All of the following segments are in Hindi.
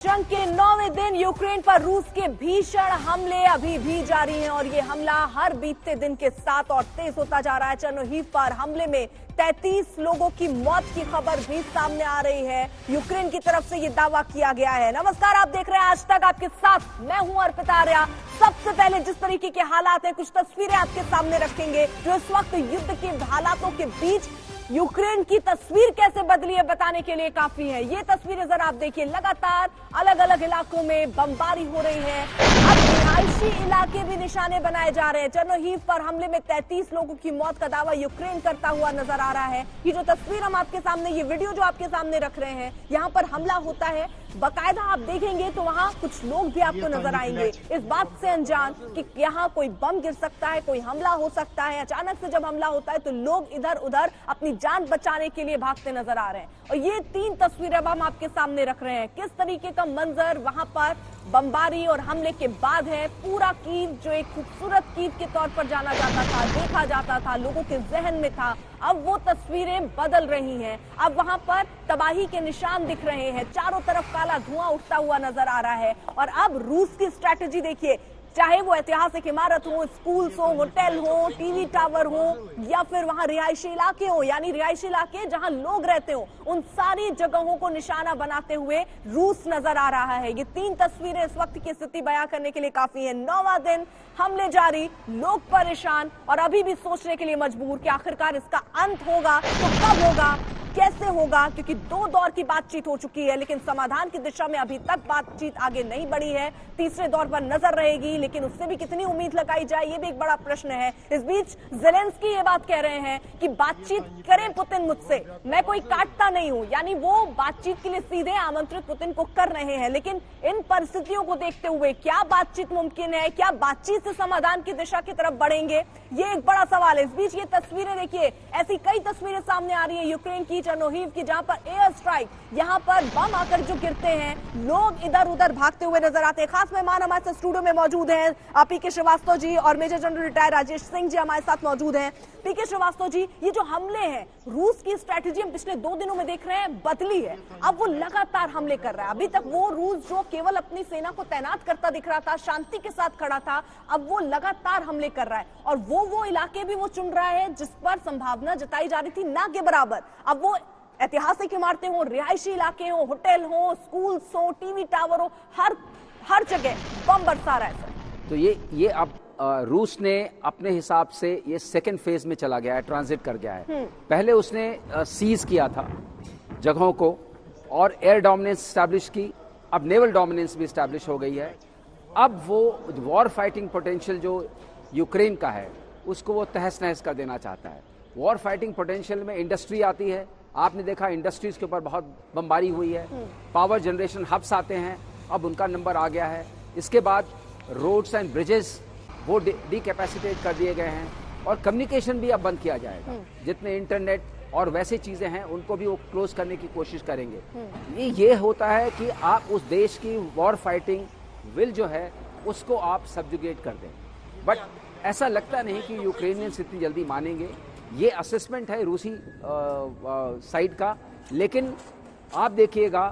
जंग के 9वें दिन यूक्रेन पर रूस के भीषण हमले अभी भी जारी हैं और ये हमला हर बीतते दिन के साथ और तेज होता जा रहा है। चेर्नोहिव पर हमले में 33 लोगों की मौत की खबर भी सामने आ रही है। यूक्रेन की तरफ से ये दावा किया गया है। नमस्कार, आप देख रहे हैं आज तक, आपके साथ मैं हूं अर्पिता आर्या। सबसे पहले जिस तरीके के हालात हैं, कुछ तस्वीरें आपके सामने रखेंगे जो इस वक्त युद्ध के हालातों के बीच यूक्रेन की तस्वीर कैसे बदली है बताने के लिए काफी है। ये तस्वीरें जरा आप देखिए, लगातार अलग अलग इलाकों में बमबारी हो रही है। अब रिहायशी इलाके भी निशाने बनाए जा रहे हैं। चेर्नोहिव पर हमले में 33 लोगों की मौत का दावा यूक्रेन करता हुआ नजर आ रहा है। ये जो तस्वीर हम आपके सामने, ये वीडियो जो आपके सामने रख रहे हैं, यहाँ पर हमला होता है, बाकायदा आप देखेंगे तो वहाँ कुछ लोग भी आपको नजर आएंगे इस बात से अनजान कि यहाँ कोई बम गिर सकता है, कोई हमला हो सकता है। अचानक से जब हमला होता है तो लोग इधर उधर अपनी जान बचाने के लिए भागते नजर आ रहे हैं। और ये 3 तस्वीरें अब हम आपके सामने रख रहे हैं, किस तरीके का मंजर वहां पर बमबारी और हमले के बाद है। पूरा कीव जो एक खूबसूरत कीव के तौर पर जाना जाता था, देखा जाता था, लोगों के जहन में था, अब वो तस्वीरें बदल रही हैं। अब वहां पर तबाही के निशान दिख रहे हैं, चारों तरफ काला धुआं उठता हुआ नजर आ रहा है। और अब रूस की स्ट्रैटेजी देखिए, चाहे वो ऐतिहासिक इमारत हो, स्कूल्स हो, होटल हो, टीवी टावर हो, या फिर वहां रिहायशी इलाके हो, यानी रिहायशी इलाके जहां लोग रहते हो, उन सारी जगहों को निशाना बनाते हुए रूस नजर आ रहा है। ये 3 तस्वीरें इस वक्त की स्थिति बयां करने के लिए काफी है। 9वां दिन हमले जारी, लोग परेशान और अभी भी सोचने के लिए मजबूर कि आखिरकार इसका अंत होगा तो कब होगा, कैसे होगा, क्योंकि 2 दौर की बातचीत हो चुकी है लेकिन समाधान की दिशा में अभी तक बातचीत आगे नहीं बढ़ी है। तीसरे दौर पर नजर रहेगी, लेकिन उससे भी कितनी उम्मीद लगाई जाए, ये भी एक बड़ा प्रश्न है। इस बीच ज़ेलेंस्की ये बात कह रहे हैं कि बातचीत करें पुतिन मुझसे, मैं कोई काटता नहीं हूं, यानी वो बातचीत के लिए सीधे आमंत्रित पुतिन को कर रहे हैं। लेकिन इन परिस्थितियों को देखते हुए क्या बातचीत मुमकिन है, क्या बातचीत से समाधान की दिशा की तरफ बढ़ेंगे, ये एक बड़ा सवाल है। इस बीच ये तस्वीरें देखिए, ऐसी कई तस्वीरें सामने आ रही है यूक्रेन की, चेर्नोहिव की, जहां पर एयर स्ट्राइक, यहां पर बम आकर जो गिरते हैं, लोग इधर उधर भागते हुए नजर आते हैं। खास मेहमान हमारे साथ स्टूडियो में मौजूद हैं, पीके श्रीवास्तव जी और major general retired Rajesh Singh ji हमारे साथ मौजूद हैं। पीके श्रीवास्तव जी, ये जो हमले हैं, रूस की स्ट्रैटेजी हम पिछले 2 दिनों में देख रहे हैं बदली है। अब वो लगातार हमले कर रहा है। अभी तक वो रूस जो केवल अपनी सेना को तैनात करता दिख रहा था, शांति के साथ खड़ा था, अब वो लगातार हमले कर रहा है और वो इलाके भी वो चुन रहा है जिस पर संभावना जताई जा रही थी ना के बराबर। अब वो ऐतिहासिक इमारतें हो, रिहायशी इलाके हो, होटल हो, स्कूल्स हो, टीवी टावर हो, हर जगह बम बरसा रहा है। तो ये अब रूस ने अपने हिसाब से ये सेकेंड फेज में चला गया है, ट्रांजिट कर गया है। पहले उसने सीज किया था जगहों को और एयर डोमिनेंस स्टैब्लिश की, अब नेवल डोमिनेंस भी स्टैब्लिश हो गई है। अब वो वॉर फाइटिंग पोटेंशियल जो यूक्रेन का है उसको वो तहस नहस कर देना चाहता है। वॉर फाइटिंग पोटेंशियल में इंडस्ट्री आती है, आपने देखा इंडस्ट्रीज के ऊपर बहुत बमबारी हुई है। पावर जनरेशन हब्स आते हैं, अब उनका नंबर आ गया है। इसके बाद रोड्स एंड ब्रिजेस वो डीकैपेसिटेट कर दिए गए हैं और कम्युनिकेशन भी अब बंद किया जाएगा। जितने इंटरनेट और वैसे चीजें हैं उनको भी वो क्लोज करने की कोशिश करेंगे। ये होता है कि आप उस देश की वॉर फाइटिंग विल जो है उसको आप सब्जुगेट कर दें, बट ऐसा लगता नहीं कि यूक्रेनियंस इतनी जल्दी मानेंगे। ये असेसमेंट है रूसी साइड का, लेकिन आप देखिएगा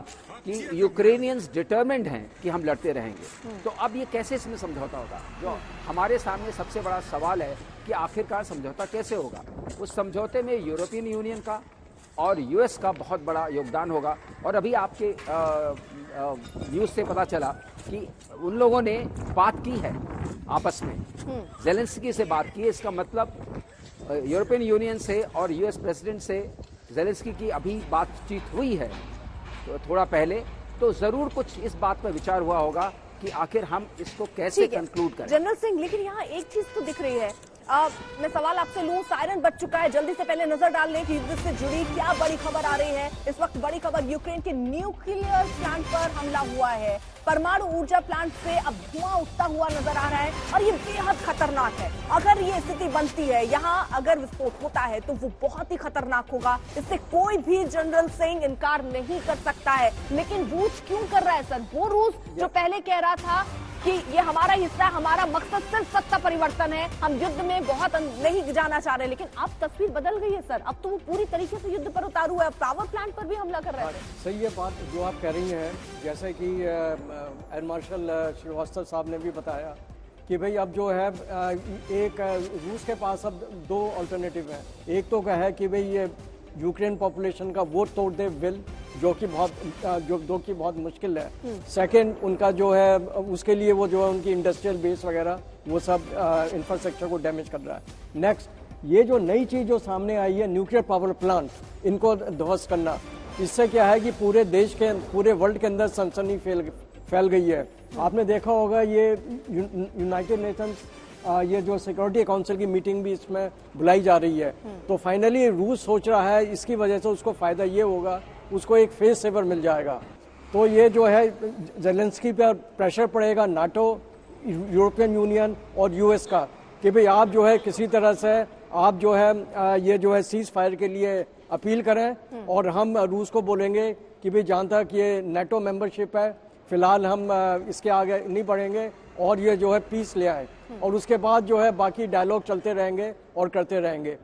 कि यूक्रेनियंस डिटरमिन्ड हैं कि हम लड़ते रहेंगे। तो अब ये कैसे इसमें समझौता होगा, जो हमारे सामने सबसे बड़ा सवाल है कि आखिरकार समझौता कैसे होगा। उस समझौते में यूरोपियन यूनियन का और यूएस का बहुत बड़ा योगदान होगा। और अभी आपके न्यूज़ से पता चला कि उन लोगों ने बात की है आपस में, ज़ेलेंस्की से बात की है। इसका मतलब यूरोपियन यूनियन से और यूएस प्रेसिडेंट से ज़ेलेंस्की की अभी बातचीत हुई है तो थोड़ा पहले, तो जरूर कुछ इस बात पर विचार हुआ होगा कि आखिर हम इसको कैसे कंक्लूड करें। जनरल सिंह, लेकिन यहाँ एक चीज तो दिख रही है, मैं सवाल आपसे लूं, सायरन बज चुका है, जल्दी से पहले नजर डाल लें कि इससे जुड़ी क्या बड़ी खबर आ रही है। इस वक्त बड़ी खबर, यूक्रेन के न्यूक्लियर प्लांट पर हमला हुआ है। परमाणु ऊर्जा प्लांट से अब धुआं उठता हुआ नजर आ रहा है और ये बेहद खतरनाक है। अगर ये स्थिति बनती है, यहाँ अगर विस्फोट होता है तो वो बहुत ही खतरनाक होगा, इससे कोई भी जनरल सिंह इनकार नहीं कर सकता है। लेकिन रूस क्यों कर रहा है सर? वो रूस जो पहले कह रहा था कि ये हमारा हिस्सा है, हमारा मकसद सिर्फ सत्ता परिवर्तन है, हम युद्ध में बहुत नहीं जाना चाह रहे। लेकिन अब तस्वीर बदल गई है सर, अब तो वो पूरी तरीके से युद्ध पर उतारू है, पावर प्लांट पर भी हमला कर रहे थे। सही है बात जो आप कह रही हैं, जैसे कि एयर मार्शल श्रीवास्तव साहब ने भी बताया कि भाई अब जो है एक रूस के पास अब दो अल्टरनेटिव हैं। एक तो क्या है कि भाई ये यूक्रेन पॉपुलेशन का वोट तोड़ दे विल, जो कि बहुत मुश्किल है। सेकंड, उनका जो है उसके लिए वो जो है उनकी इंडस्ट्रियल बेस वगैरह वो सब इंफ्रास्ट्रक्चर को डैमेज कर रहा है। नेक्स्ट, ये जो नई चीज़ जो सामने आई है न्यूक्लियर पावर प्लांट, इनको ध्वस्त करना, इससे क्या है कि पूरे देश के पूरे वर्ल्ड के अंदर सनसनी फैल गई है। आपने देखा होगा ये यूनाइटेड नेशंस ये जो सिक्योरिटी काउंसिल की मीटिंग भी इसमें बुलाई जा रही है। तो फाइनली रूस सोच रहा है इसकी वजह से उसको फायदा ये होगा, उसको एक फेस सेवर मिल जाएगा। तो ये जो है जेलेंस्की पर प्रेशर पड़ेगा नाटो, यूरोपियन यूनियन और यूएस का कि भाई आप जो है किसी तरह से आप जो है ये जो है सीज फायर के लिए अपील करें, और हम रूस को बोलेंगे कि भाई जहाँ तक ये नेटो मेंबरशिप है फिलहाल हम इसके आगे नहीं बढ़ेंगे और ये जो है पीस ले आए, और उसके बाद जो है बाकी डायलॉग चलते रहेंगे और करते रहेंगे।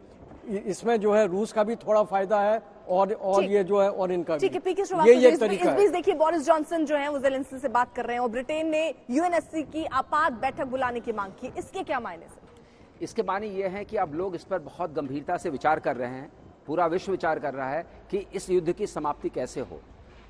इसमें जो है रूस का भी थोड़ा फायदा है और ये जो है और इनका ठीक है। पीके ये एक तरीका है। देखिए बोरिस जॉनसन जो है वो जेलेंस्की से बात कर रहे हैं और ब्रिटेन ने यूएनएससी की आपात बैठक बुलाने की मांग की, इसके क्या मायने से? इसके माने ये है कि अब लोग इस पर बहुत गंभीरता से विचार कर रहे हैं, पूरा विश्व विचार कर रहा है कि इस युद्ध की समाप्ति कैसे हो।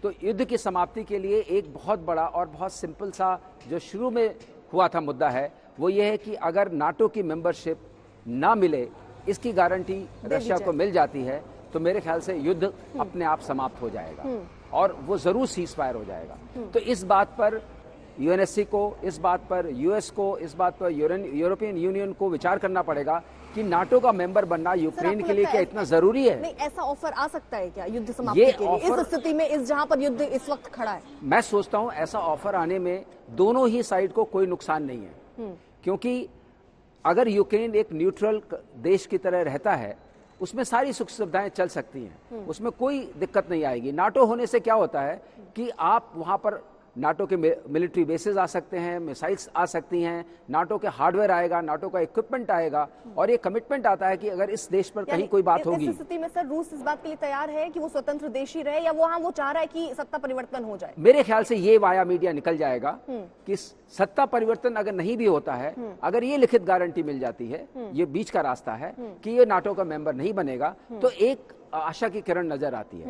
तो युद्ध की समाप्ति के लिए एक बहुत बड़ा और बहुत सिंपल सा जो शुरू में हुआ था मुद्दा है, वो ये है कि अगर नाटो की मेंबरशिप ना मिले, इसकी गारंटी रशिया को मिल जाती है, तो मेरे ख्याल से युद्ध अपने आप समाप्त हो जाएगा और वो जरूर सीज फायर हो जाएगा। तो इस बात पर यूएनएससी को, इस बात पर यूएस को, इस बात पर यूरोपियन यूनियन को विचार करना पड़ेगा कि नाटो का मेंबर बनना यूक्रेन के लिए क्या इतना जरूरी है? नहीं, ऐसा ऑफर आ सकता है क्या युद्ध समाप्ति के लिए इस स्थिति में, इस जहां पर युद्ध इस वक्त खड़ा है? मैं सोचता हूं ऐसा ऑफर आने में दोनों ही साइड को कोई नुकसान नहीं है, क्योंकि अगर यूक्रेन एक न्यूट्रल देश की तरह रहता है, उसमें सारी सुख सुविधाएं चल सकती हैं, उसमें कोई दिक्कत नहीं आएगी। नाटो होने से क्या होता है कि आप वहां पर नाटो के मिलिट्री बेसेस आ सकते हैं, मिसाइल्स आ सकती हैं, नाटो के हार्डवेयर आएगा, नाटो का इक्विपमेंट आएगा, और ये कमिटमेंट आता है कि अगर इस देश पर कहीं कोई बात होगी। इस स्थिति में सर रूस इस बात के लिए तैयार है कि वो स्वतंत्र देश ही रहे, या वो चाह रहा है कि सत्ता परिवर्तन हो जाए? मेरे ख्याल से ये वाया मीडिया निकल जाएगा कि सत्ता परिवर्तन अगर नहीं भी होता है, अगर ये लिखित गारंटी मिल जाती है, ये बीच का रास्ता है कि ये नाटो का मेंबर नहीं बनेगा, तो एक आशा की किरण नजर आती है।